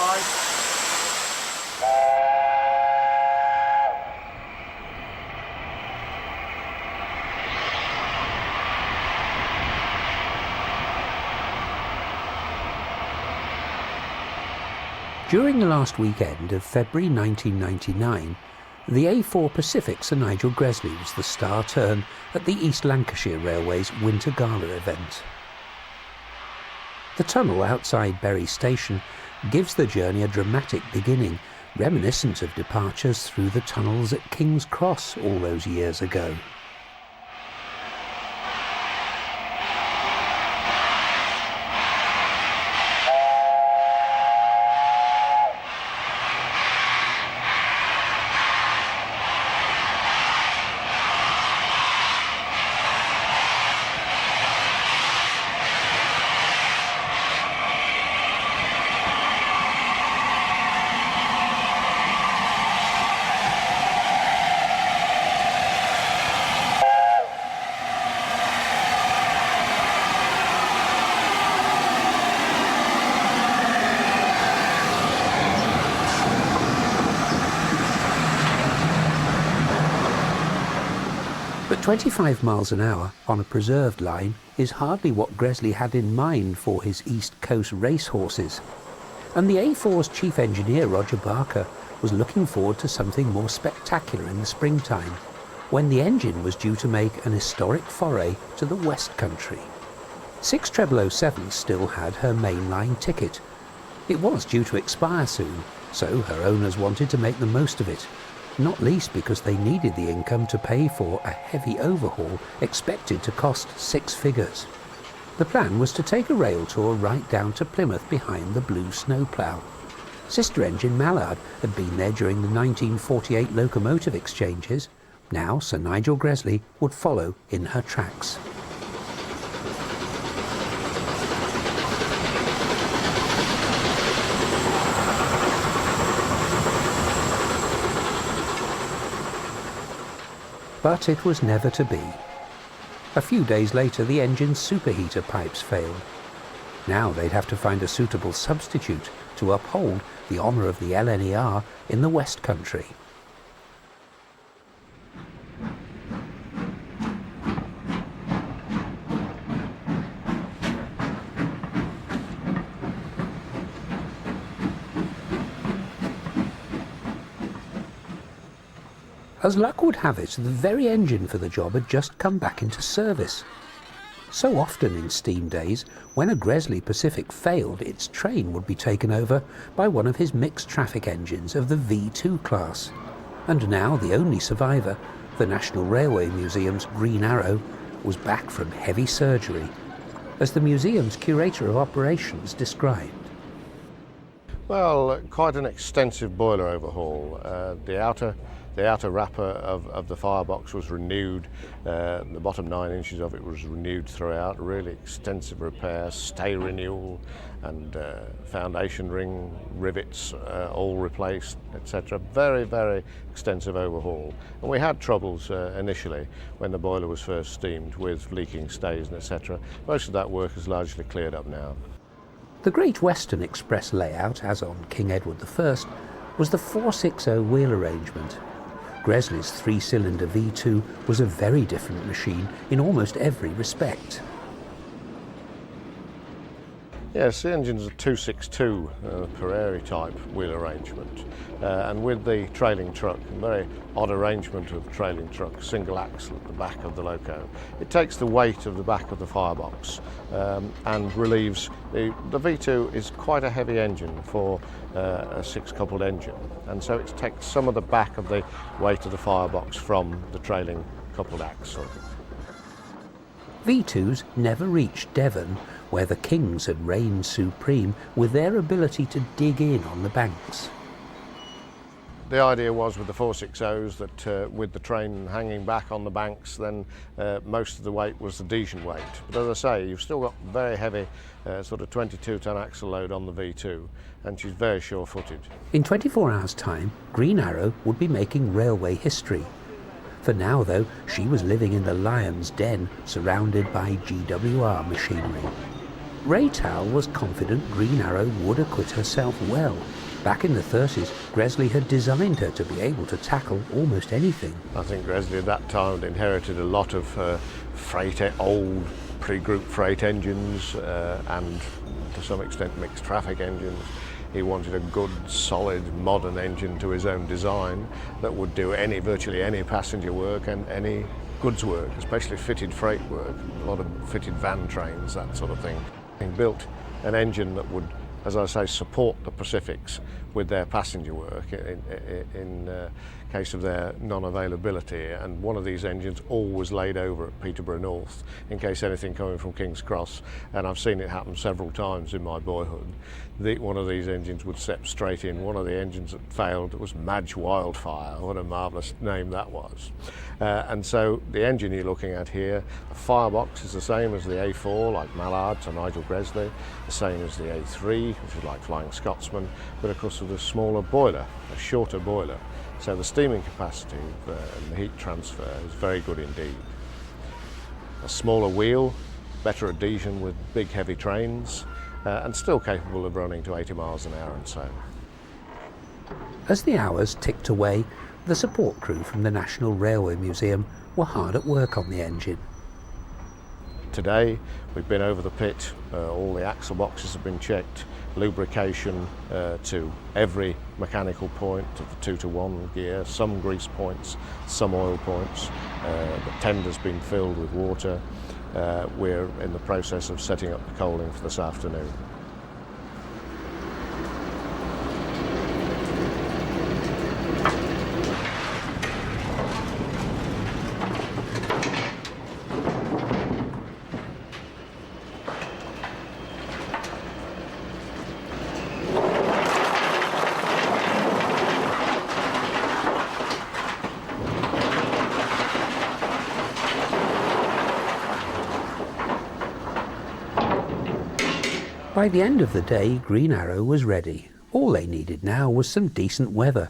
side. During the last weekend of February 1999, the A4 Pacific Sir Nigel Gresley was the star turn at the East Lancashire Railway's Winter Gala event. The tunnel outside Bury Station gives the journey a dramatic beginning, reminiscent of departures through the tunnels at King's Cross all those years ago. But 25 miles an hour on a preserved line is hardly what Gresley had in mind for his East Coast racehorses, and the A4's chief engineer Roger Barker was looking forward to something more spectacular in the springtime, when the engine was due to make an historic foray to the West Country. 60007 still had her mainline ticket. It was due to expire soon, so her owners wanted to make the most of it, not least because they needed the income to pay for a heavy overhaul expected to cost 6 figures. The plan was to take a rail tour right down to Plymouth behind the blue snowplough. Sister engine Mallard had been there during the 1948 locomotive exchanges. Now Sir Nigel Gresley would follow in her tracks. But it was never to be. A few days later, the engine's superheater pipes failed. Now they'd have to find a suitable substitute to uphold the honour of the LNER in the West Country. As luck would have it, the very engine for the job had just come back into service. So often in steam days, when a Gresley Pacific failed, its train would be taken over by one of his mixed traffic engines of the V2 class. And now the only survivor, the National Railway Museum's Green Arrow, was back from heavy surgery, as the museum's curator of operations described. Well, quite an extensive boiler overhaul. The outer wrapper of the firebox was renewed. The bottom 9 inches of it was renewed throughout. Really extensive repair, stay renewal, and foundation ring rivets all replaced, etc. Very, very extensive overhaul. And we had troubles initially when the boiler was first steamed with leaking stays and etc. Most of that work is largely cleared up now. The Great Western Express layout, as on King Edward I, was the 460 wheel arrangement. Gresley's 3-cylinder V2 was a very different machine in almost every respect. Yes, the engine's a 262 Prairie type wheel arrangement, and with the trailing truck, a very odd arrangement of trailing truck, single axle at the back of the loco. It takes the weight of the back of the firebox and relieves. The V2 is quite a heavy engine for a 6-coupled engine, and so it takes some of the back of the weight of the firebox from the trailing coupled axle. V2s never reached Devon, where the Kings had reigned supreme with their ability to dig in on the banks. The idea was with the 460s that with the train hanging back on the banks, then most of the weight was the Dijon weight. But as I say, you've still got very heavy sort of 22-ton axle load on the V2, and she's very sure-footed. In 24 hours' time, Green Arrow would be making railway history. For now, though, she was living in the lion's den, surrounded by GWR machinery. Railtours was confident Green Arrow would acquit herself well. Back in the 30s, Gresley had designed her to be able to tackle almost anything. I think Gresley at that time had inherited a lot of old pre-group freight engines and to some extent mixed traffic engines. He wanted a good, solid, modern engine to his own design that would do virtually any passenger work and any goods work, especially fitted freight work, a lot of fitted van trains, that sort of thing. He built an engine that would, as I say, support the Pacifics with their passenger work in case of their non-availability, and one of these engines always laid over at Peterborough North in case anything coming from King's Cross, and I've seen it happen several times in my boyhood. One of these engines would step straight in. One of the engines that failed was Madge Wildfire. What a marvellous name that was. And so the engine you're looking at here, the firebox is the same as the A4, like Mallard's or Nigel Gresley, the same as the A3, which is like Flying Scotsman, but of course with a smaller boiler, a shorter boiler. So the steaming capacity and the heat transfer is very good indeed. A smaller wheel, better adhesion with big heavy trains, and still capable of running to 80 miles an hour and so. As the hours ticked away, the support crew from the National Railway Museum were hard at work on the engine. Today we've been over the pit, all the axle boxes have been checked, lubrication to every mechanical point of the 2-to-1 gear, some grease points, some oil points. The tender's been filled with water. We're in the process of setting up the coaling for this afternoon. By the end of the day, Green Arrow was ready. All they needed now was some decent weather.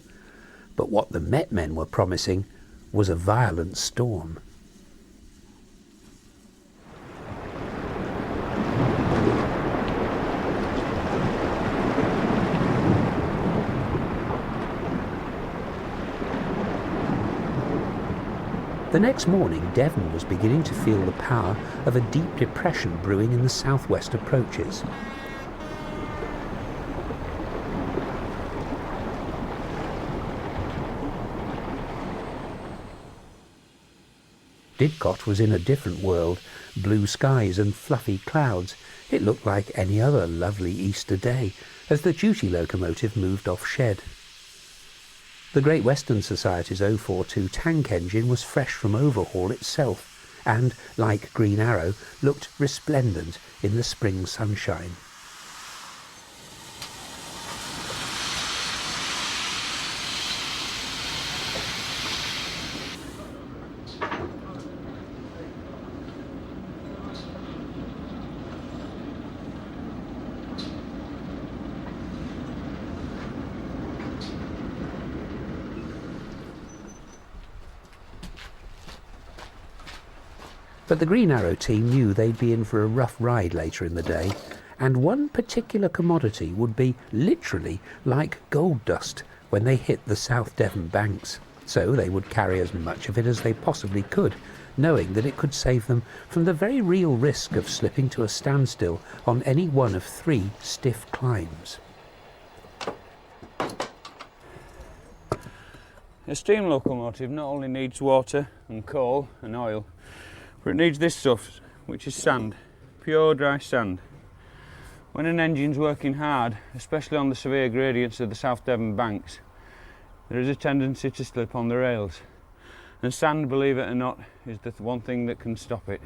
But what the Met men were promising was a violent storm. The next morning, Devon was beginning to feel the power of a deep depression brewing in the southwest approaches. Didcot was in a different world, blue skies and fluffy clouds. It looked like any other lovely Easter day as the duty locomotive moved off shed. The Great Western Society's 042 tank engine was fresh from overhaul itself and, like Green Arrow, looked resplendent in the spring sunshine. But the Green Arrow team knew they'd be in for a rough ride later in the day, and one particular commodity would be literally like gold dust when they hit the South Devon banks. So they would carry as much of it as they possibly could, knowing that it could save them from the very real risk of slipping to a standstill on any one of 3 stiff climbs. A steam locomotive not only needs water and coal and oil, but it needs this stuff, which is sand, pure dry sand. When an engine's working hard, especially on the severe gradients of the South Devon banks, there is a tendency to slip on the rails. And sand, believe it or not, is the one thing that can stop it.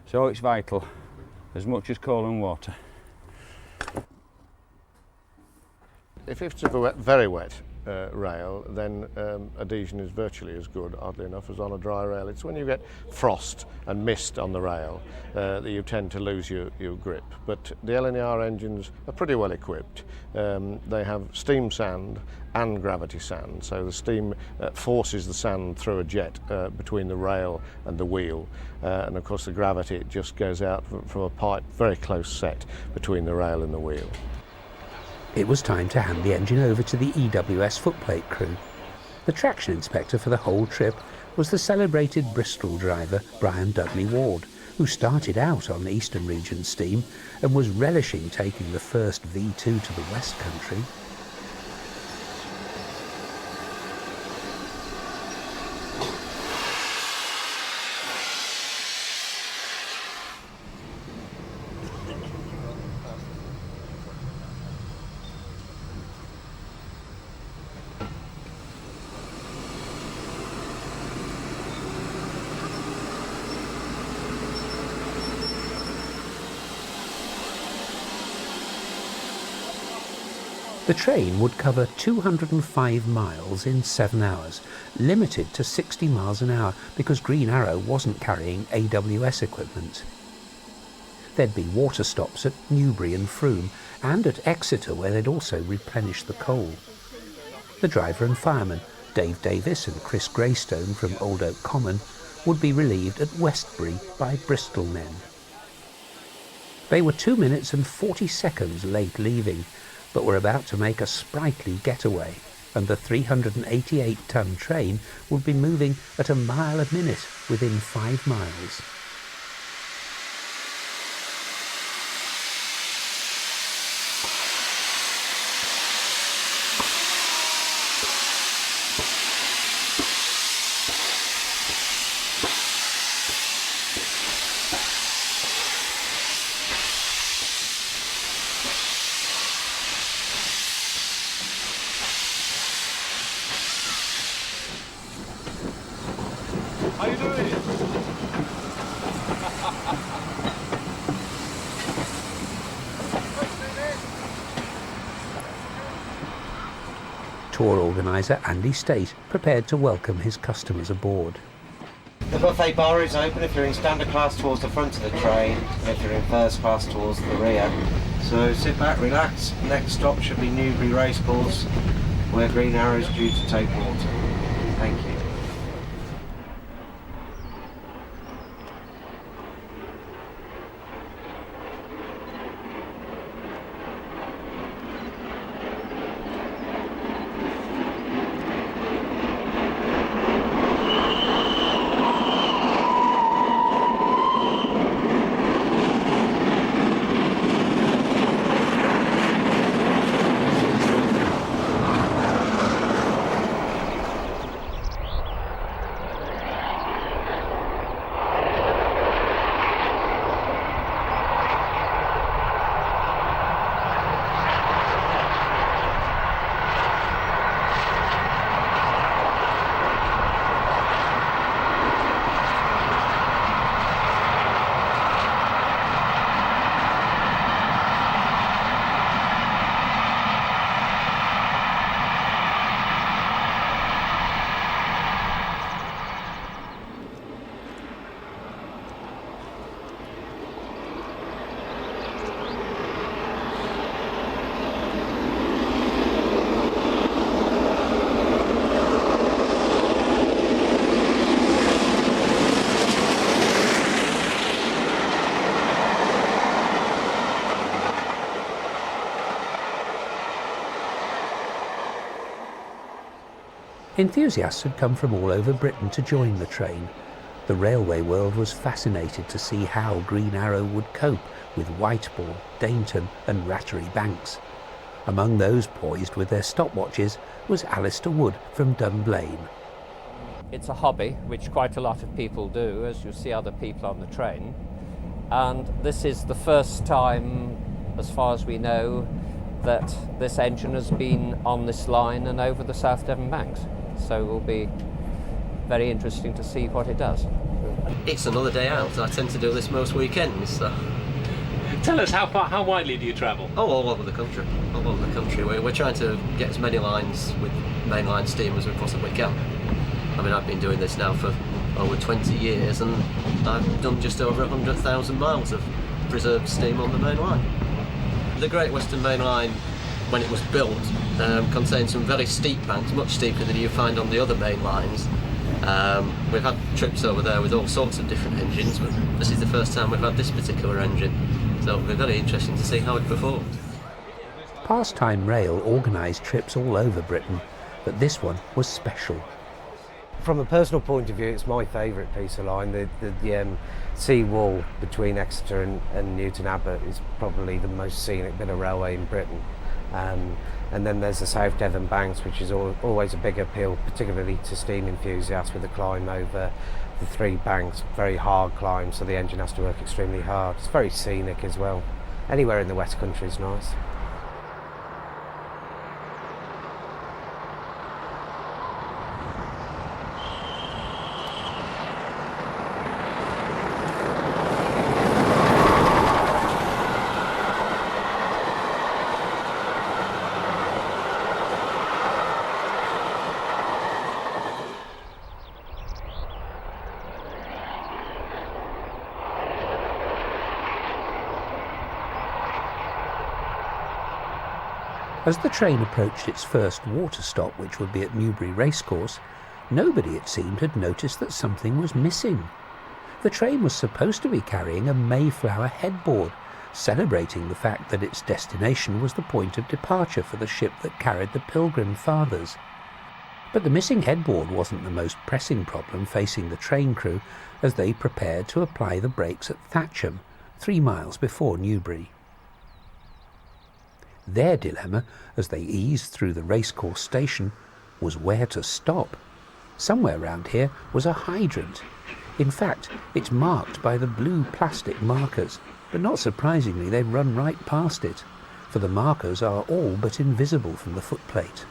So it's vital, as much as coal and water. If it's very wet, rail, then adhesion is virtually as good, oddly enough, as on a dry rail. It's when you get frost and mist on the rail that you tend to lose your grip. But the LNER engines are pretty well equipped. They have steam sand and gravity sand, so the steam forces the sand through a jet between the rail and the wheel, and of course the gravity, it just goes out from a pipe very close set between the rail and the wheel. It was time to hand the engine over to the EWS footplate crew. The traction inspector for the whole trip was the celebrated Bristol driver Brian Dudley Ward, who started out on Eastern Region steam and was relishing taking the first V2 to the West Country. The train would cover 205 miles in 7 hours, limited to 60 miles an hour because Green Arrow wasn't carrying AWS equipment. There'd be water stops at Newbury and Frome, and at Exeter, where they'd also replenish the coal. The driver and fireman, Dave Davis and Chris Greystone from Old Oak Common, would be relieved at Westbury by Bristol men. They were 2 minutes and 40 seconds late leaving, but were about to make a sprightly getaway, and the 388-ton train would be moving at a mile a minute within 5 miles. How you doing? Tour organiser Andy State prepared to welcome his customers aboard. The buffet bar is open if you're in standard class towards the front of the train, and if you're in first class towards the rear. So sit back, relax. Next stop should be Newbury Racecourse, where Green Arrow is due to take water. Thank you. Enthusiasts had come from all over Britain to join the train. The railway world was fascinated to see how Green Arrow would cope with Whiteball, Dainton and Rattery banks. Among those poised with their stopwatches was Alistair Wood from Dunblane. It's a hobby, which quite a lot of people do, as you see other people on the train. And this is the first time, as far as we know, that this engine has been on this line and over the South Devon banks. So it will be very interesting to see what it does. It's another day out. I tend to do this most weekends. So. Tell us, how widely do you travel? Oh, all over the country. All over the country. We're trying to get as many lines with mainline steam as we possibly can. I mean, I've been doing this now for over 20 years, and I've done just over 100,000 miles of preserved steam on the main line. The Great Western Main Line, when it was built, contained some very steep banks, much steeper than you find on the other main lines. We've had trips over there with all sorts of different engines, but this is the first time we've had this particular engine, so it'll be very interesting to see how it performs. Pastime Rail organised trips all over Britain, but this one was special. From a personal point of view, it's my favourite piece of line. The sea wall between Exeter and Newton Abbot is probably the most scenic bit of railway in Britain. And then there's the South Devon Banks, which is always a big appeal, particularly to steam enthusiasts, with the climb over the 3 banks, very hard climb, so the engine has to work extremely hard. It's very scenic as well. Anywhere in the West Country is nice. As the train approached its first water stop, which would be at Newbury Racecourse, nobody, it seemed, had noticed that something was missing. The train was supposed to be carrying a Mayflower headboard, celebrating the fact that its destination was the point of departure for the ship that carried the Pilgrim Fathers. But the missing headboard wasn't the most pressing problem facing the train crew as they prepared to apply the brakes at Thatcham, 3 miles before Newbury. Their dilemma, as they eased through the racecourse station, was where to stop. Somewhere round here was a hydrant. In fact, it's marked by the blue plastic markers, but not surprisingly they run right past it, for the markers are all but invisible from the footplate.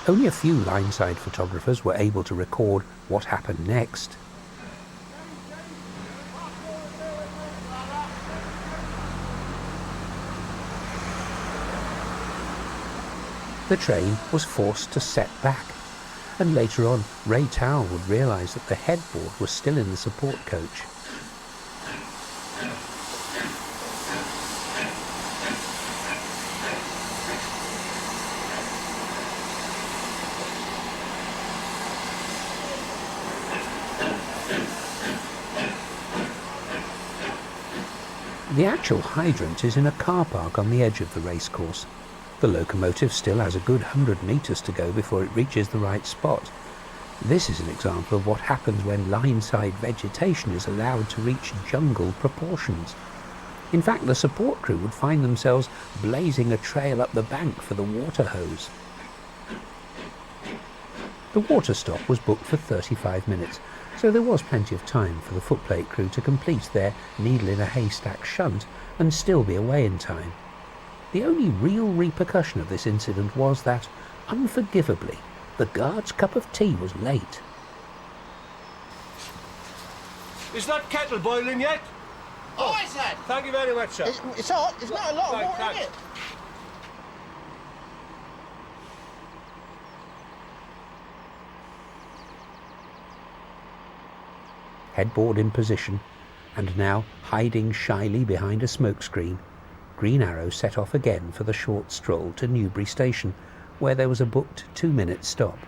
Only a few lineside photographers were able to record what happened next. The train was forced to set back, and later on Railtours would realise that the headboard was still in the support coach. The actual hydrant is in a car park on the edge of the racecourse. The locomotive still has a good 100 metres to go before it reaches the right spot. This is an example of what happens when lineside vegetation is allowed to reach jungle proportions. In fact, the support crew would find themselves blazing a trail up the bank for the water hose. The water stop was booked for 35 minutes, so there was plenty of time for the footplate crew to complete their needle-in-a-haystack shunt and still be away in time. The only real repercussion of this incident was that, unforgivably, the guard's cup of tea was late. Is that kettle boiling yet? Oh, is that? Thank you very much, sir. It's hot. There's not a lot of water in it. Headboard in position, and now hiding shyly behind a smokescreen, Green Arrow set off again for the short stroll to Newbury Station, where there was a booked 2-minute stop.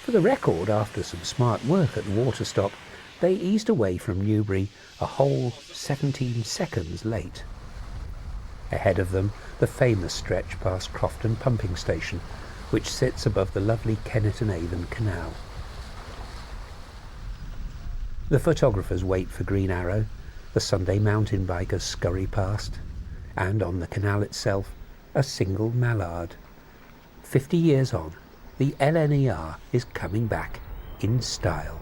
For the record, after some smart work at the water stop, they eased away from Newbury a whole 17 seconds late. Ahead of them, the famous stretch past Crofton Pumping Station, which sits above the lovely Kennet and Avon Canal. The photographers wait for Green Arrow, the Sunday mountain bikers scurry past, and on the canal itself, a single mallard. 50 years on, the LNER is coming back in style.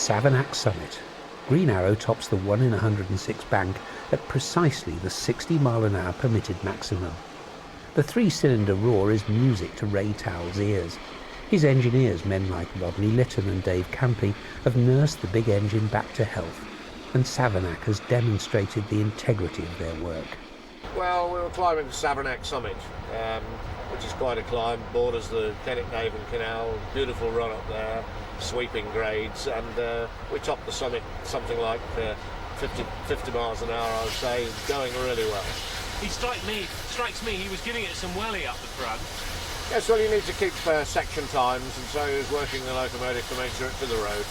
Savernake Summit. Green Arrow tops the 1 in 106 bank at precisely the 60 mph permitted maximum. The 3-cylinder roar is music to Railtours' ears. His engineers, men like Rodney Litton and Dave Campy, have nursed the big engine back to health, and Savernake has demonstrated the integrity of their work. Well, we were climbing Savernake Summit, which is quite a climb, borders the Kennet and Avon Canal, beautiful run up there, sweeping grades, and we topped the summit something like 50 miles an hour, I would say, going really well. He strikes me, he was giving it some welly up the front. Yes, well, you need to keep section times, and so he was working the locomotive to make sure it to the road.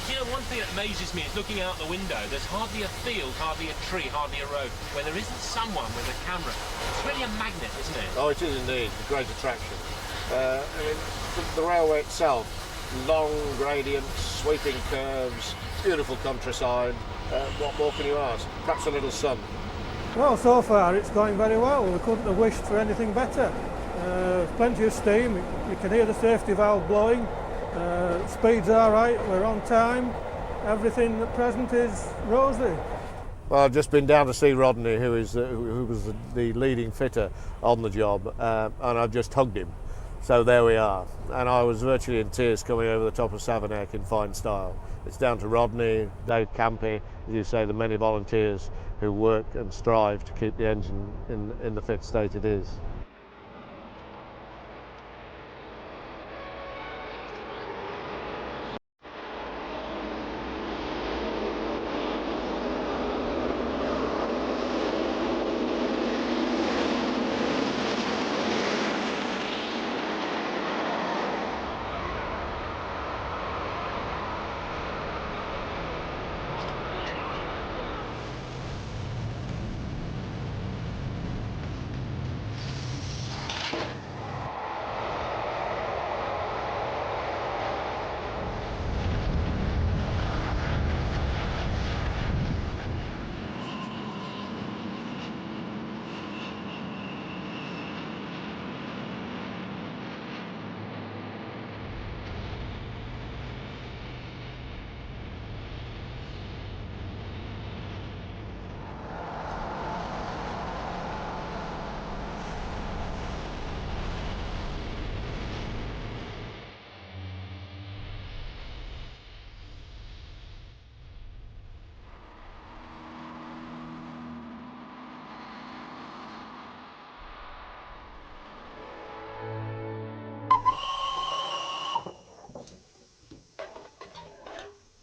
You know, one thing that amazes me is looking out the window, there's hardly a field, hardly a tree, hardly a road, where there isn't someone with a camera. It's really a magnet, isn't it? Oh, it is indeed, a great attraction. I mean, the railway itself, long gradients, sweeping curves, beautiful countryside. What more can you ask? Perhaps a little sun. Well, so far it's going very well. We couldn't have wished for anything better. Plenty of steam, you can hear the safety valve blowing. Speed's all right, we're on time. Everything at present is rosy. Well, I've just been down to see Rodney, who was the leading fitter on the job, and I've just hugged him. So there we are. And I was virtually in tears coming over the top of Savernake in fine style. It's down to Rodney, Dave Campy, as you say, the many volunteers who work and strive to keep the engine in the fit state it is.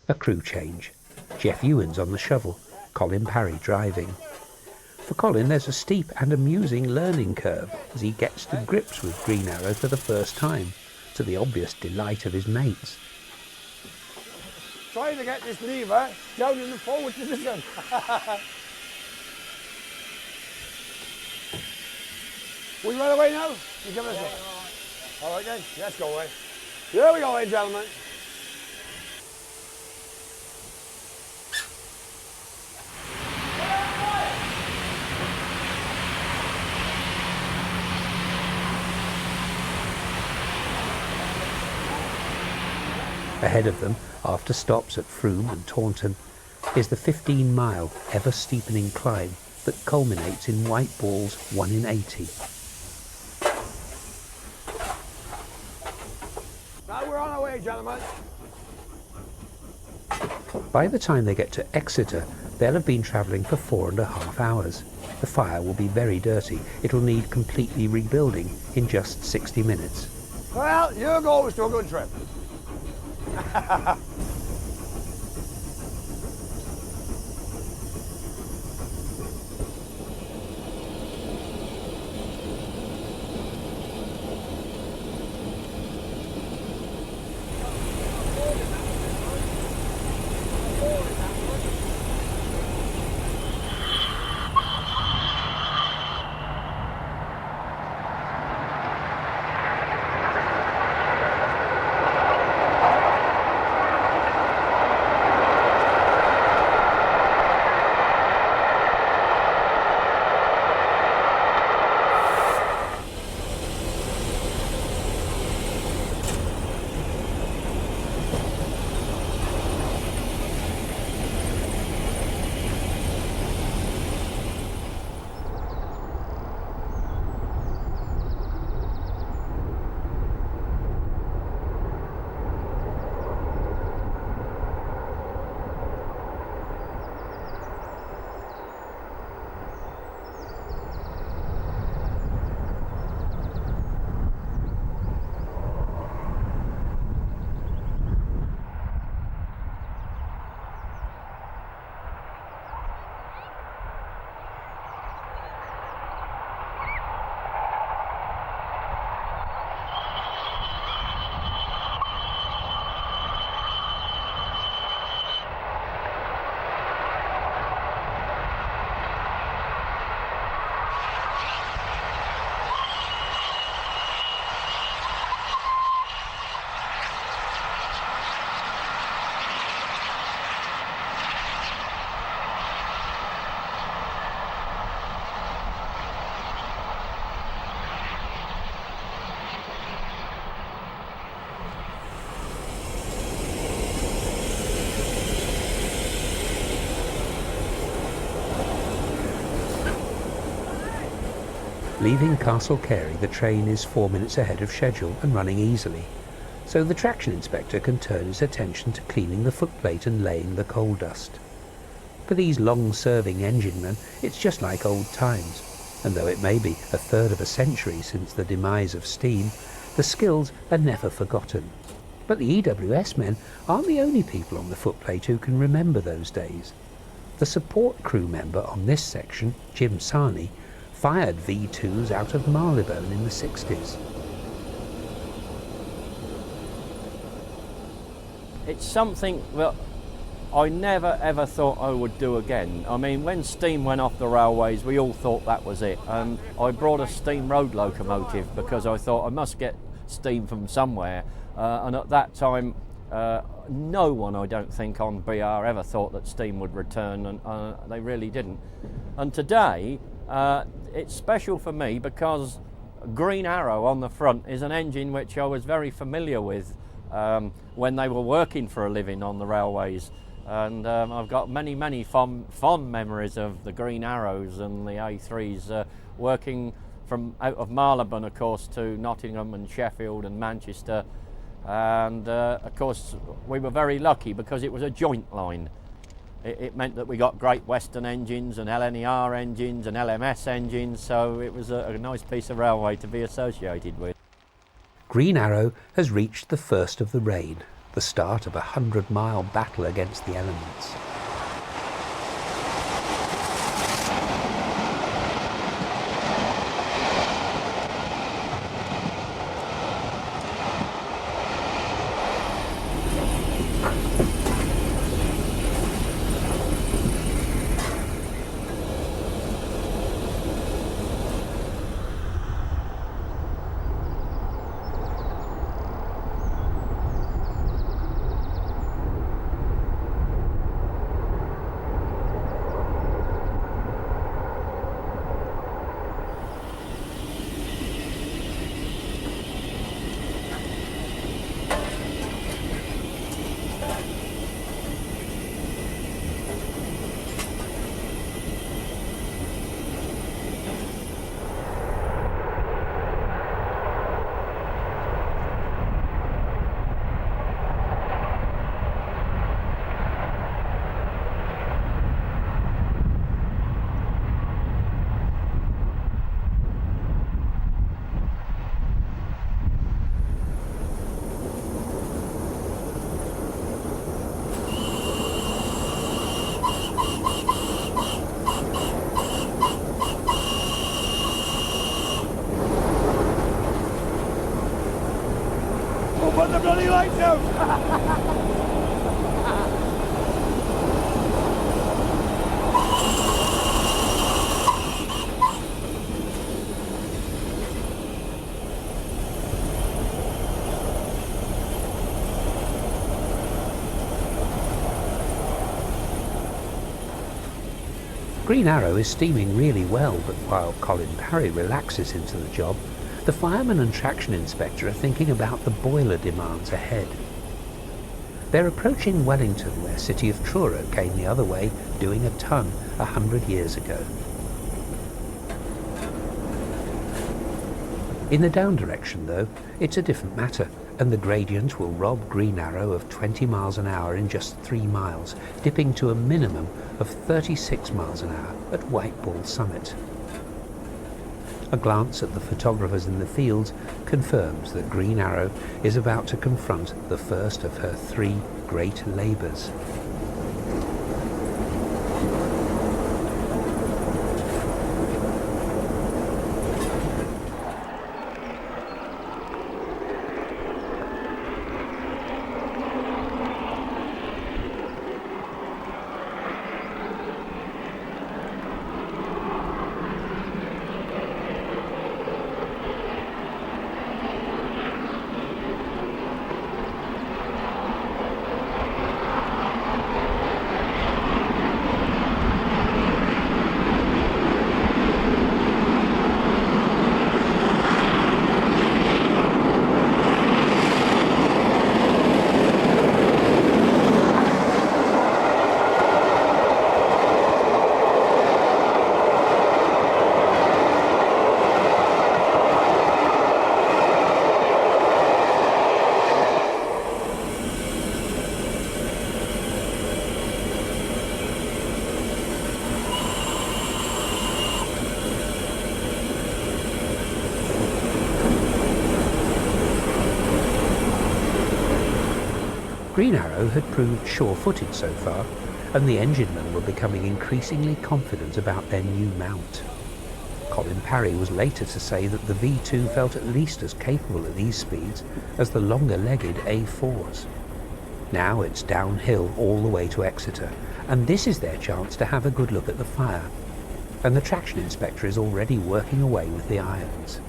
A crew change. Jeff Ewan's on the shovel, Colin Parry driving. For Colin, there's a steep and amusing learning curve as he gets to grips with Green Arrow for the first time, to the obvious delight of his mates. Trying to get this lever down in the forward position. We run away now? You give us a... All right then, let's go away. Here we go, gentlemen. Ahead of them, after stops at Frome and Taunton, is the 15-mile, ever-steepening climb that culminates in Whiteball's 1 in 80. Now we're on our way, gentlemen. By the time they get to Exeter, they'll have been travelling for 4.5 hours. The fire will be very dirty. It'll need completely rebuilding in just 60 minutes. Well, you go to a good trip. Leaving Castle Carey, the train is 4 minutes ahead of schedule and running easily, so the traction inspector can turn his attention to cleaning the footplate and laying the coal dust. For these long-serving engine men, it's just like old times, and though it may be a third of a century since the demise of steam, the skills are never forgotten. But the EWS men aren't the only people on the footplate who can remember those days. The support crew member on this section, Jim Sarney, fired V2s out of Marylebone in the 60s. It's something that I never ever thought I would do again. I mean, when steam went off the railways, we all thought that was it. I brought a steam road locomotive because I thought I must get steam from somewhere. And at that time, no one, I don't think, on BR ever thought that steam would return, and they really didn't. And today, it's special for me because Green Arrow on the front is an engine which I was very familiar with when they were working for a living on the railways. And I've got many fond memories of the Green Arrows and the A3s working from out of Marylebone, of course, to Nottingham and Sheffield and Manchester. And of course, we were very lucky because it was a joint line. It meant that we got Great Western engines and LNER engines and LMS engines, so it was a nice piece of railway to be associated with. Green Arrow has reached the first of the rain, the start of a 100-mile battle against the elements. Put the bloody lights out! Green Arrow is steaming really well, but while Colin Parry relaxes into the job, the fireman and traction inspector are thinking about the boiler demands ahead. They're approaching Wellington, where City of Truro came the other way, doing a ton 100 years ago. In the down direction, though, it's a different matter, and the gradient will rob Green Arrow of 20 miles an hour in just 3 miles, dipping to a minimum of 36 miles an hour at Whiteball Summit. A glance at the photographers in the fields confirms that Green Arrow is about to confront the first of her 3 great labours. Green Arrow had proved sure-footed so far, and the enginemen were becoming increasingly confident about their new mount. Colin Parry was later to say that the V2 felt at least as capable at these speeds as the longer-legged A4s. Now it's downhill all the way to Exeter, and this is their chance to have a good look at the fire. And the traction inspector is already working away with the irons.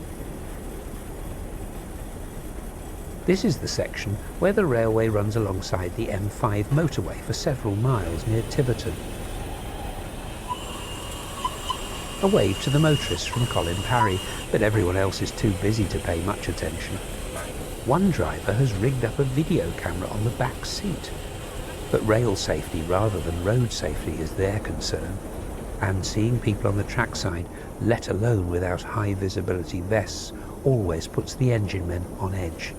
This is the section where the railway runs alongside the M5 motorway for several miles near Tiverton. A wave to the motorists from Colin Parry, but everyone else is too busy to pay much attention. One driver has rigged up a video camera on the back seat, but rail safety rather than road safety is their concern, and seeing people on the trackside, let alone without high visibility vests, always puts the engine men on edge.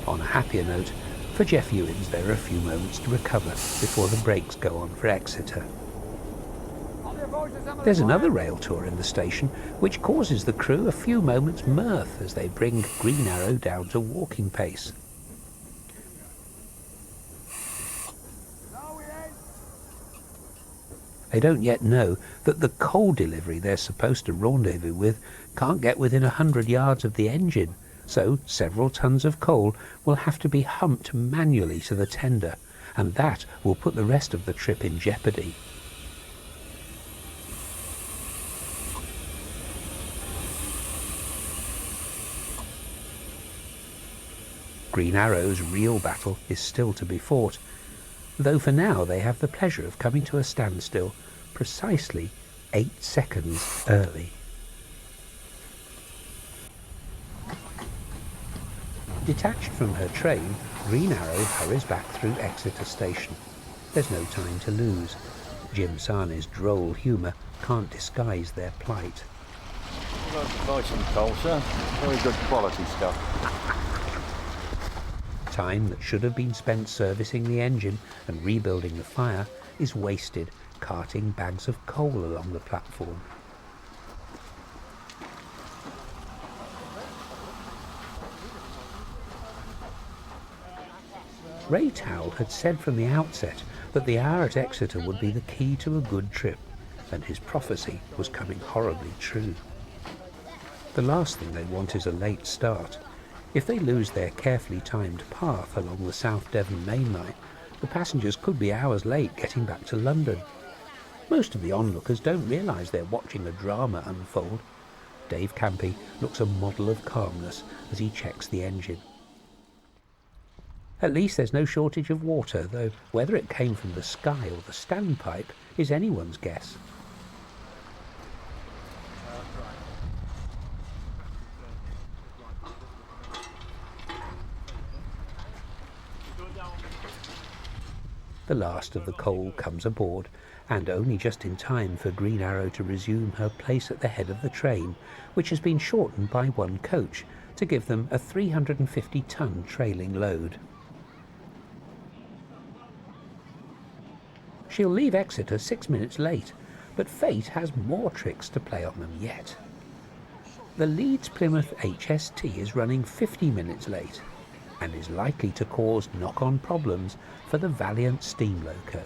On a happier note, For Jeff Ewins, there are a few moments to recover before the brakes go on for Exeter. There's another rail tour in the station, which causes the crew a few moments' mirth as they bring Green Arrow down to walking pace. They don't yet know that the coal delivery they're supposed to rendezvous with can't get within 100 yards of the engine, so several tons of coal will have to be humped manually to the tender, and that will put the rest of the trip in jeopardy. Green Arrow's real battle is still to be fought, though for now they have the pleasure of coming to a standstill precisely 8 seconds early. Detached from her train, Green Arrow hurries back through Exeter station. There's no time to lose. Jim Sarney's droll humour can't disguise their plight. I'd like to buy some coal, sir. Very good quality stuff. Time that should have been spent servicing the engine and rebuilding the fire is wasted carting bags of coal along the platform. Ray Towle had said from the outset that the hour at Exeter would be the key to a good trip, and his prophecy was coming horribly true. The last thing they want is a late start. If they lose their carefully timed path along the South Devon main line, the passengers could be hours late getting back to London. Most of the onlookers don't realise they're watching a drama unfold. Dave Campy looks a model of calmness as he checks the engine. At least there's no shortage of water, though whether it came from the sky or the standpipe is anyone's guess. The last of the coal comes aboard, and only just in time for Green Arrow to resume her place at the head of the train, which has been shortened by one coach to give them a 350-ton trailing load. She'll leave Exeter 6 minutes late, but fate has more tricks to play on them yet. The Leeds Plymouth HST is running 50 minutes late, and is likely to cause knock-on problems for the Valiant steam loco.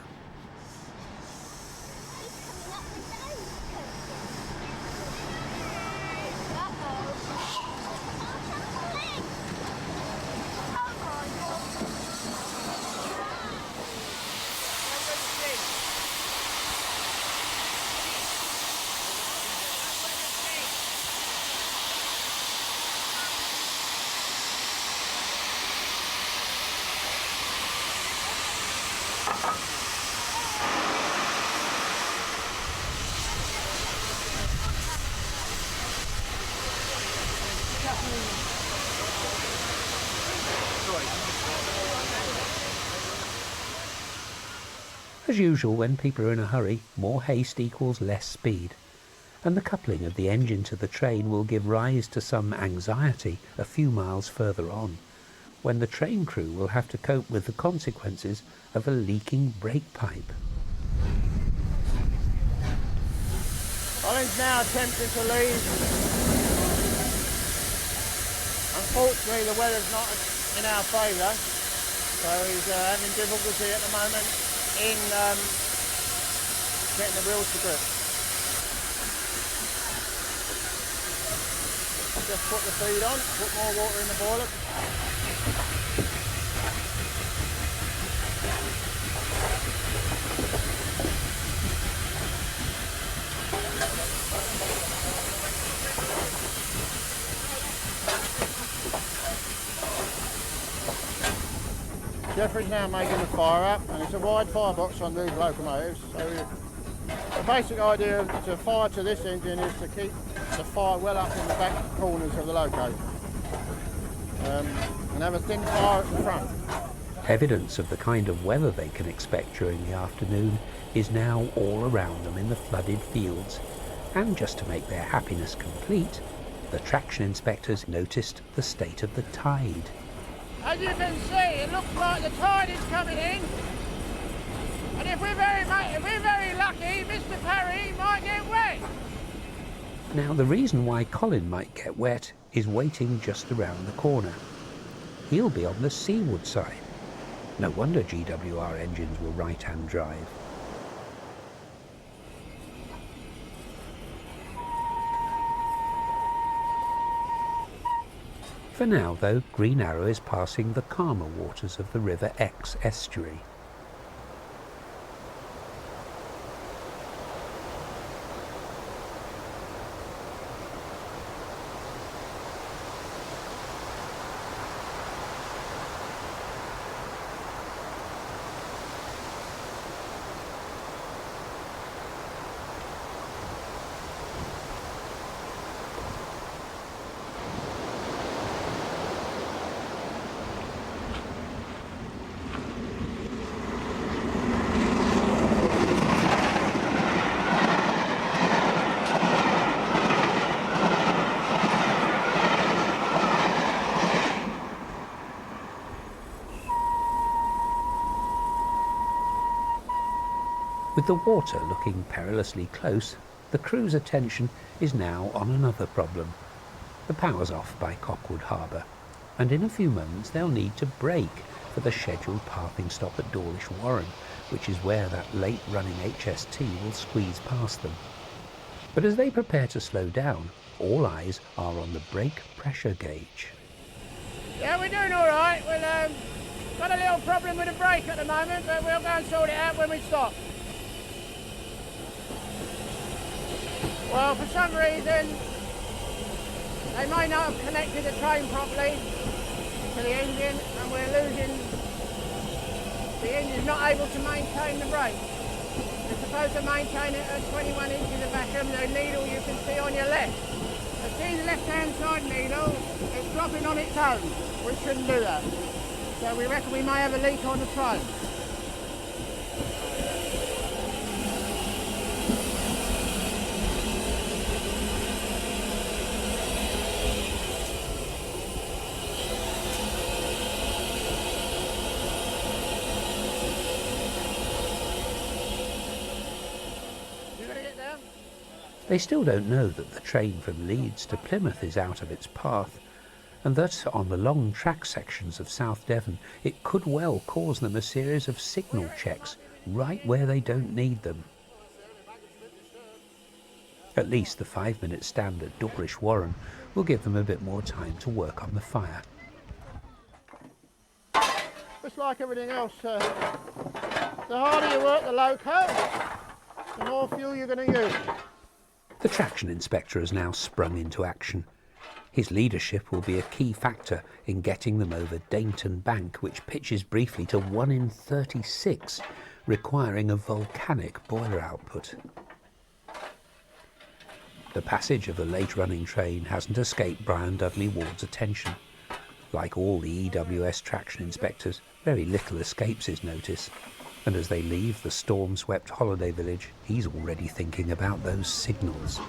As usual, when people are in a hurry, more haste equals less speed, and the coupling of the engine to the train will give rise to some anxiety a few miles further on, when the train crew will have to cope with the consequences of a leaking brake pipe. Ollie's now attempting to leave. Unfortunately, the weather's not in our favour, so he's having difficulty at the moment in getting the wheels to grip. Just put the feed on, put more water in the boiler. Jeffrey's now making the fire up, and it's a wide firebox on these locomotives. So the basic idea to fire to this engine is to keep the fire well up in the back corners of the loco, and have a thin fire at the front. Evidence of the kind of weather they can expect during the afternoon is now all around them in the flooded fields, and just to make their happiness complete, the traction inspectors noticed the state of the tide. As you can see, it looks like the tide is coming in. And if we're very lucky, Mr. Parry might get wet. Now, the reason why Colin might get wet is waiting just around the corner. He'll be on the seaward side. No wonder GWR engines were right-hand drive. For now, though, Green Arrow is passing the calmer waters of the River Exe estuary. With the water looking perilously close, the crew's attention is now on another problem. The power's off by Cockwood Harbour, and in a few moments they'll need to brake for the scheduled parking stop at Dawlish Warren, which is where that late-running HST will squeeze past them. But as they prepare to slow down, all eyes are on the brake pressure gauge. Yeah, we're doing all right. We've got a little problem with the brake at the moment, but we'll go and sort it out when we stop. Well, for some reason, they may not have connected the train properly to the engine, and the engine's not able to maintain the brake. You're supposed to maintain it at 21 inches of vacuum, the needle you can see on your left. See the left-hand side needle, it's dropping on its own. We shouldn't do that. So we reckon we may have a leak on the train. They still don't know that the train from Leeds to Plymouth is out of its path, and that on the long track sections of South Devon it could well cause them a series of signal checks right where they don't need them. At least the 5-minute stand at Dawlish Warren will give them a bit more time to work on the fire. Just like everything else, the harder you work the loco, the more fuel you're going to use. The traction inspector has now sprung into action. His leadership will be a key factor in getting them over Dainton Bank, which pitches briefly to 1 in 36, requiring a volcanic boiler output. The passage of the late-running train hasn't escaped Brian Dudley Ward's attention. Like all the EWS traction inspectors, very little escapes his notice. And as they leave the storm-swept holiday village, he's already thinking about those signals.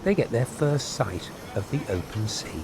they get their first sight of the open sea.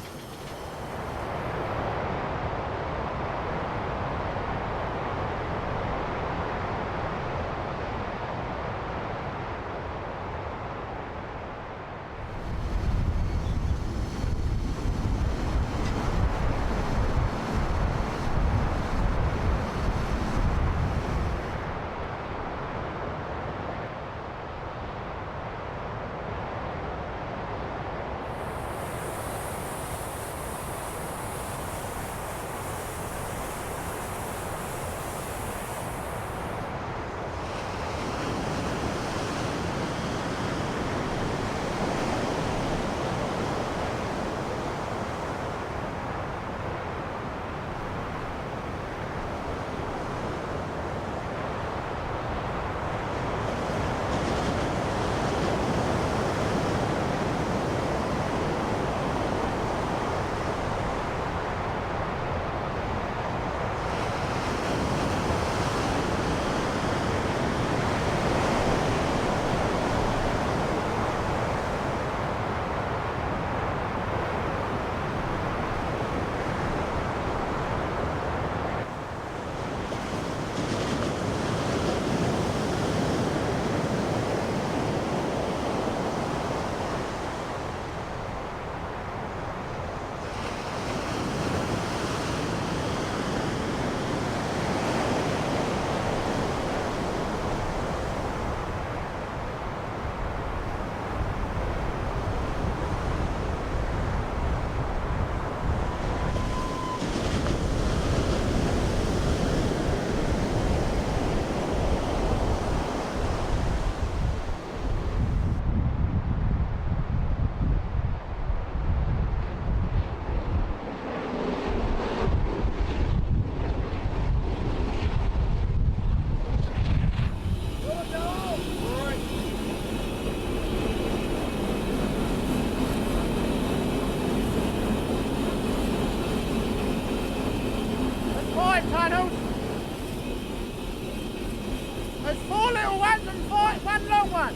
There's 4 little ones and 1 long one.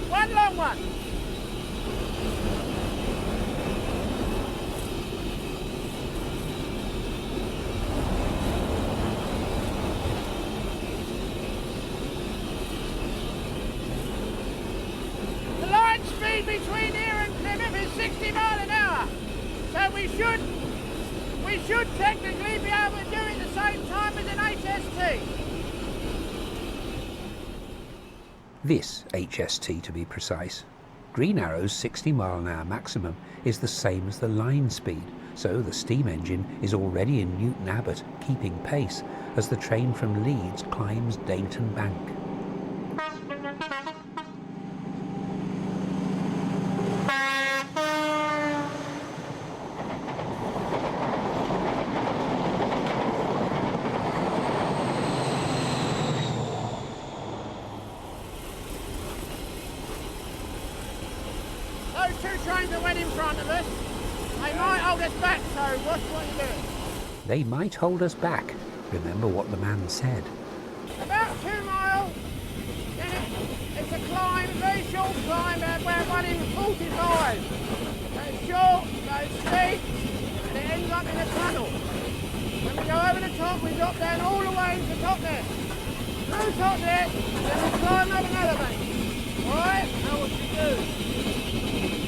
1 long one. The line speed between here and Plymouth is 60 miles an hour. So we should technically be able to do it the same time as an HST. This HST, to be precise. Green Arrow's 60-mile-an-hour maximum is the same as the line speed, so the steam engine is already in Newton Abbot, keeping pace as the train from Leeds climbs Dainton Bank. Those 2 trains that went in front of us, they might hold us back, so watch what you're doing. They might hold us back. Remember what the man said. About 2 miles, then it's a climb, a very short climb, we're running 45. It's short, goes steep, and it ends up in a tunnel. When we go over the top, we drop down all the way into the top there. Through top there, then we climb up another bank. Alright, now what you do?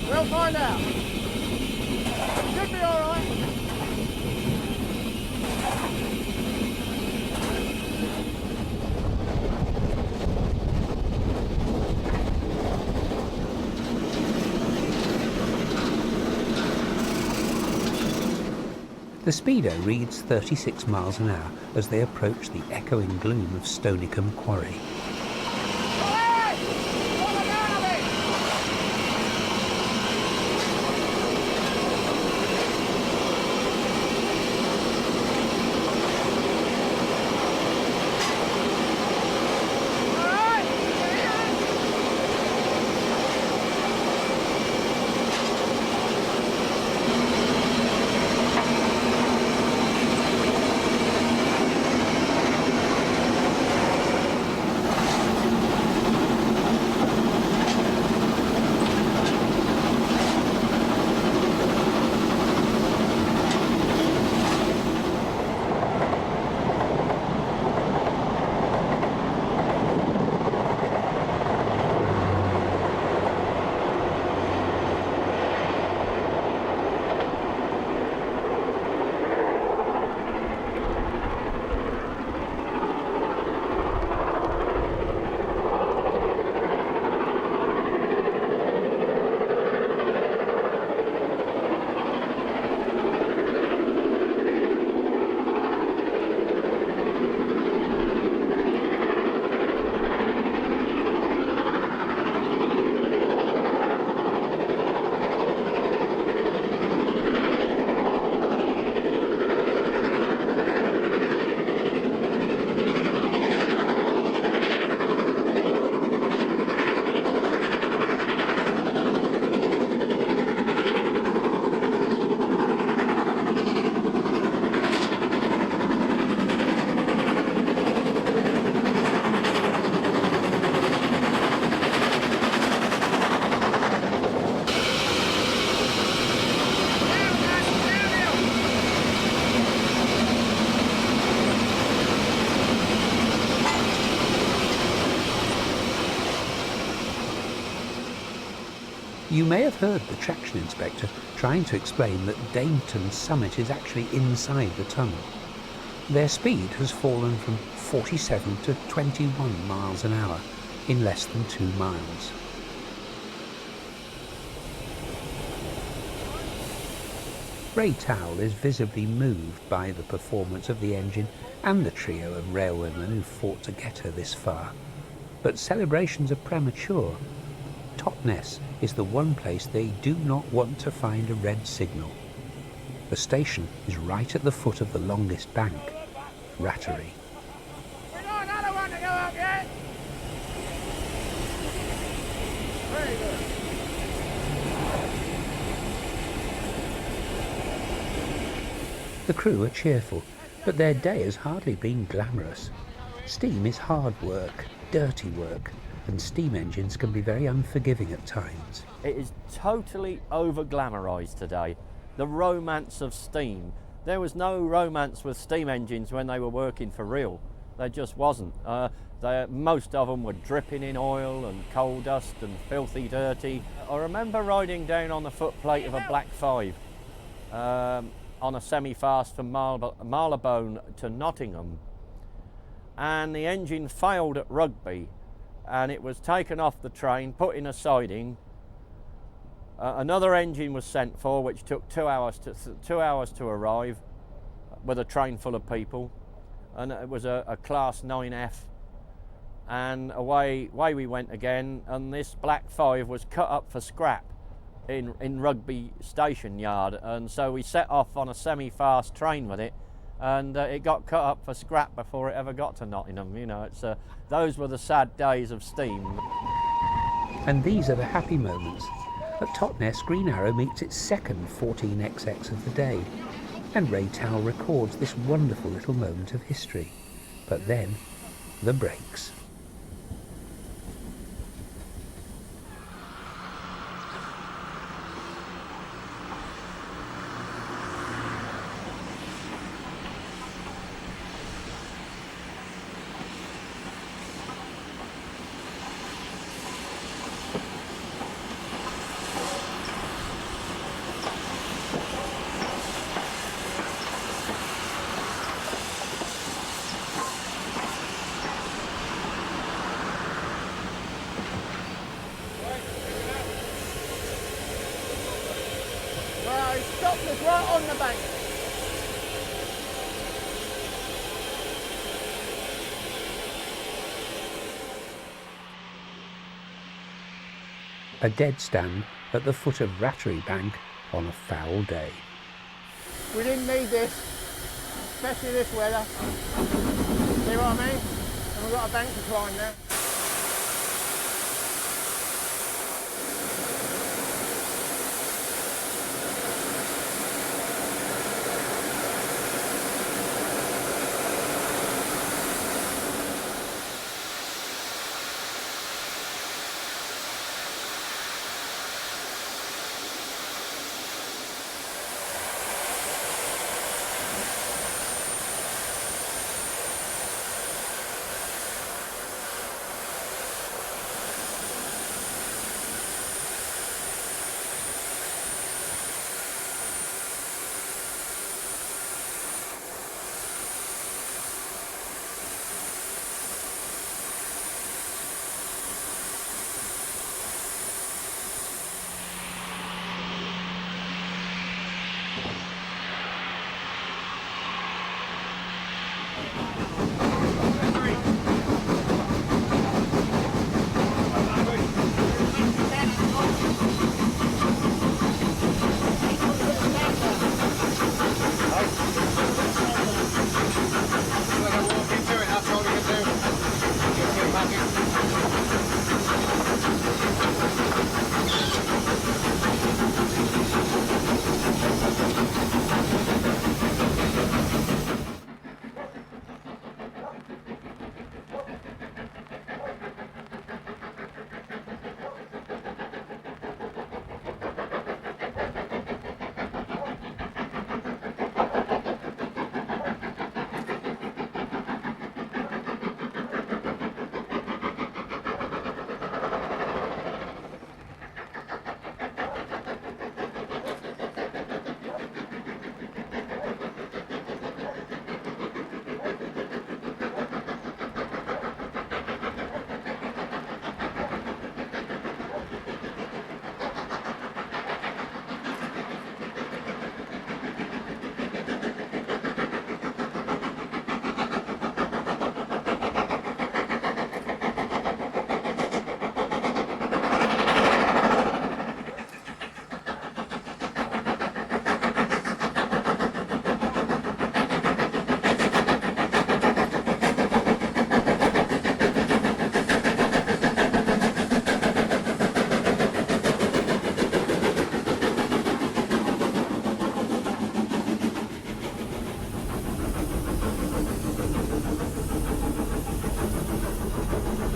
We'll find out. Should be alright. The speedo reads 36 miles an hour as they approach the echoing gloom of Stonicombe Quarry. You may have heard the traction inspector trying to explain that Dainton's summit is actually inside the tunnel. Their speed has fallen from 47 to 21 miles an hour in less than 2 miles. Ray Towell is visibly moved by the performance of the engine and the trio of railwaymen who fought to get her this far. But celebrations are premature. Totnes is the one place they do not want to find a red signal. The station is right at the foot of the longest bank, Rattery. We got another one to go up yet. Very good. The crew are cheerful, but their day has hardly been glamorous. Steam is hard work, dirty work, and steam engines can be very unforgiving at times. It is totally over-glamorised today. The romance of steam. There was no romance with steam engines when they were working for real. There just wasn't. Most of them were dripping in oil and coal dust and filthy dirty. I remember riding down on the footplate of a Black 5 on a semi-fast from Marylebone to Nottingham, and the engine failed at Rugby, and it was taken off the train, put in a siding. Another engine was sent for, which took 2 hours to arrive, with a train full of people, and it was a Class 9F, and away we went again. And this Black 5 was cut up for scrap in Rugby station yard, and so we set off on a semi-fast train with it, and it got cut up for scrap before it ever got to Nottingham. You know, it's those were the sad days of steam. And these are the happy moments. At Totnes, Green Arrow meets its second 14XX of the day, and Ray Towell records this wonderful little moment of history. But then, the brakes. Right, stopped us right on the bank. A dead stand at the foot of Rattery Bank on a foul day. We didn't need this, especially this weather. See what I mean? And we've got a bank to climb now.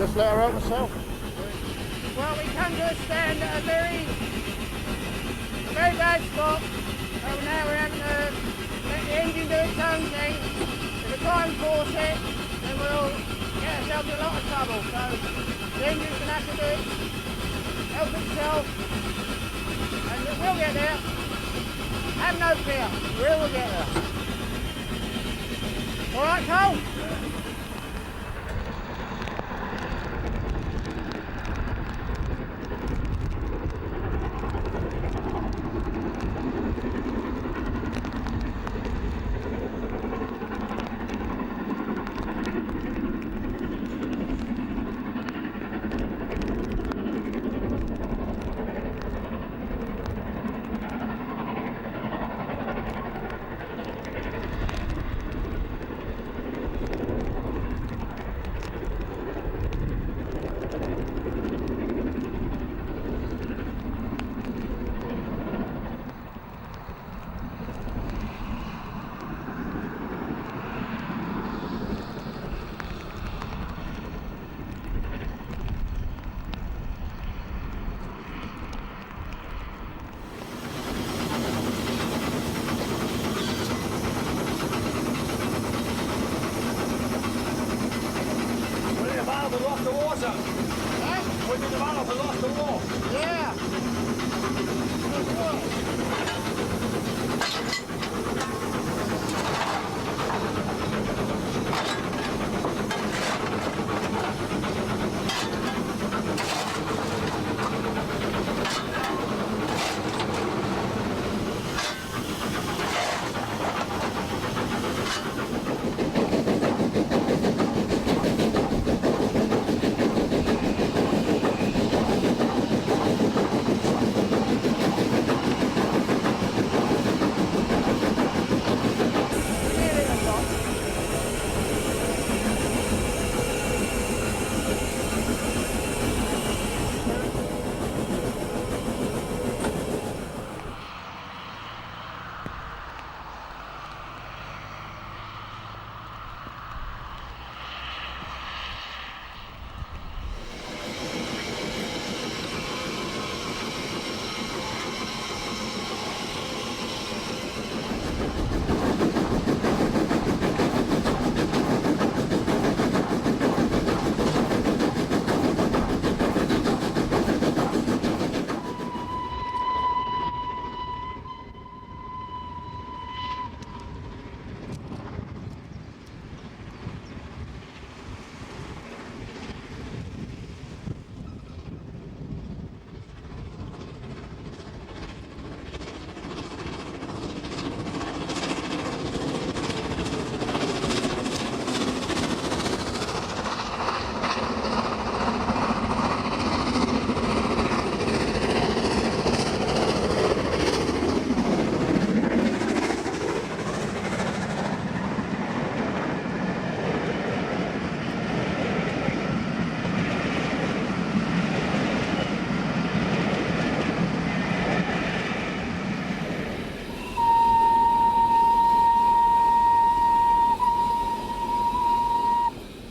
just let her help herself. Well, we come to a stand at a very bad spot. So now we're having to let the engine do its own thing. If we try and force it, then we'll get ourselves in a lot of trouble. So the engine's going to have to do it, help itself, and we'll get there. Have no fear, we'll get there. All right, Cole?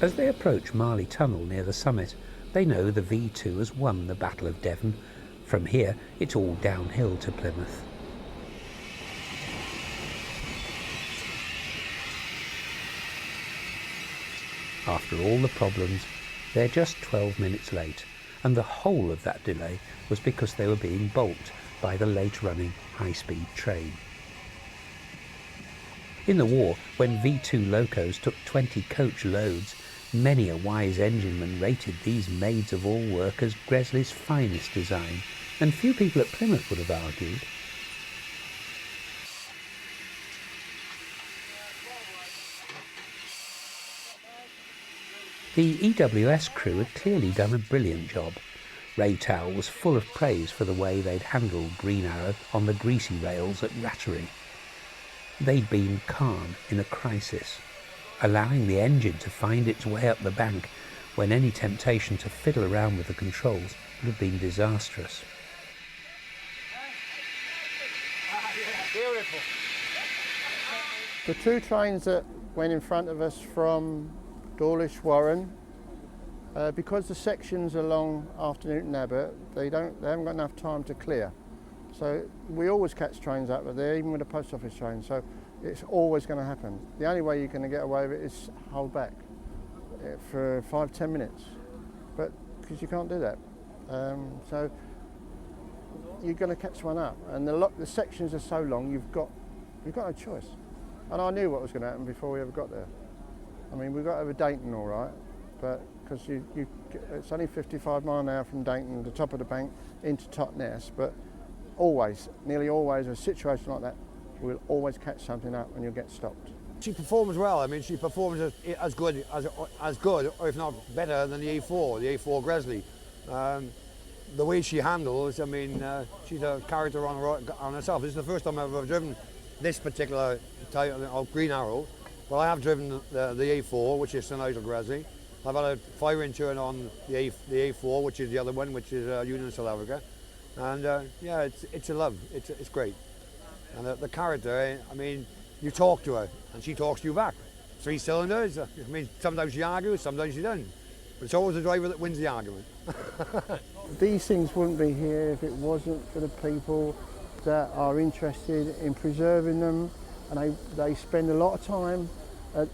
As they approach Marley Tunnel near the summit, they know the V2 has won the Battle of Devon. From here, it's all downhill to Plymouth. After all the problems, they're just 12 minutes late, and the whole of that delay was because they were being balked by the late-running high-speed train. In the war, when V2 locos took 20 coach loads, many a wise engineman rated these maids-of-all-work as Gresley's finest design, and few people at Plymouth would have argued. The EWS crew had clearly done a brilliant job. Railtours was full of praise for the way they'd handled Green Arrow on the greasy rails at Rattery. They'd been calm in a crisis, allowing the engine to find its way up the bank when any temptation to fiddle around with the controls would have been disastrous. Beautiful. The two trains that went in front of us from Dawlish Warren Because the sections are long after Newton Abbot, they haven't got enough time to clear. So we always catch trains up there, even with the post office train. So it's always going to happen. The only way you're going to get away with it is hold back for 5-10 minutes, but because you can't do that. So you're going to catch one up, and the sections are so long. You've got no choice. And I knew what was going to happen before we ever got there. I mean, we got over Dayton all right, but because it's only 55 mile an hour from Dayton, the top of the bank, into Totnes, but nearly always, a situation like that, we'll always catch something up and you'll get stopped. She performs well. I mean, she performs as good, or if not better, than the A4 Gresley. The way she handles, I mean, she's a character on herself. This is the first time I've ever driven this particular type of Green Arrow. Well, I have driven the A4, which is St Nigel Gresley. I've had a firing turn on the A4, which is the other one, which is Union South Africa. And yeah, it's a love. It's great. And the character, I mean, you talk to her and she talks to you back. 3 cylinders. I mean, sometimes she argues, sometimes she doesn't. But it's always the driver that wins the argument. These things wouldn't be here if it wasn't for the people that are interested in preserving them, and they spend a lot of time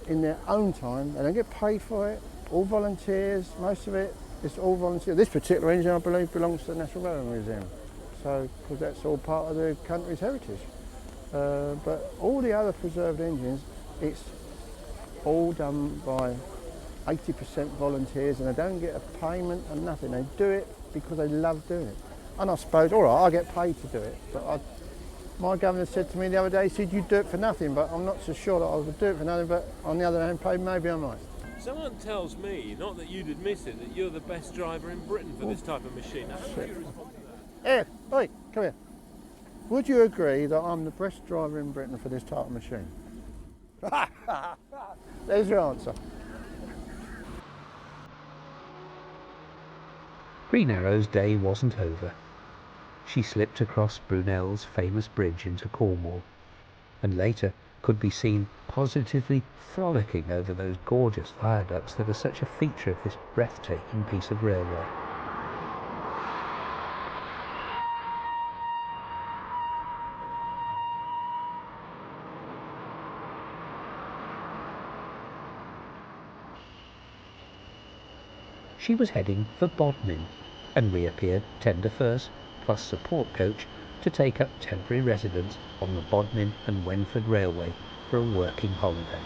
in their own time. They don't get paid for it. All volunteers. Most of it is all volunteers. This particular engine, I believe, belongs to the National Railway Museum, so because that's all part of the country's heritage. But all the other preserved engines, it's all done by 80% volunteers, and they don't get a payment and nothing. They do it because they love doing it. And I suppose, all right, I get paid to do it, but my governor said to me the other day, he said, you do it for nothing, but I'm not so sure that I would do it for nothing, but on the other hand, maybe I might. Someone tells me, not that you'd admit it, that you're the best driver in Britain for this type of machine. How would you respond to that? Here, oi, come here. Would you agree that I'm the best driver in Britain for this type of machine? There's your answer. Green Arrow's day wasn't over. She slipped across Brunel's famous bridge into Cornwall, and later could be seen positively frolicking over those gorgeous viaducts that are such a feature of this breathtaking piece of railway. She was heading for Bodmin, and reappeared tender first plus support coach to take up temporary residence on the Bodmin and Wenford Railway for a working holiday.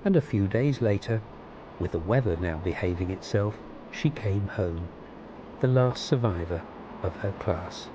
And a few days later, with the weather now behaving itself, she came home, the last survivor of her class.